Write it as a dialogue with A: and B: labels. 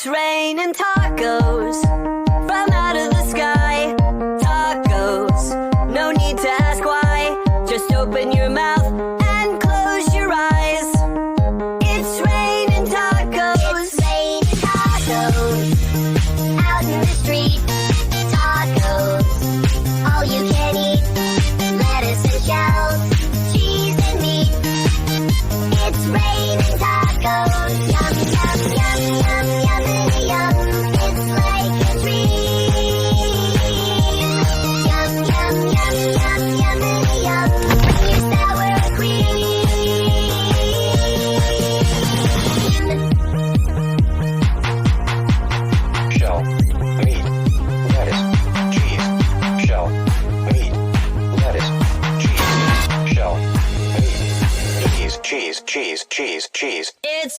A: raining tacos from out of the sky. Tacos, no need to ask why. Just open your mouth and close your eyes. It's raining tacos.
B: It's raining tacos out in the street. Tacos, all you can eat. Lettuce and shells, cheese and meat. It's raining tacos. Yum, yum, yum, yum, yummity yum. It's like a treat. Yum, yum, yum, yum, yummity yum. When you're sour cream.
C: Shell, meat, lettuce, cheese. Shell, meat, lettuce, cheese. Shell, meat, cheese, cheese, cheese, cheese, cheese.
A: It's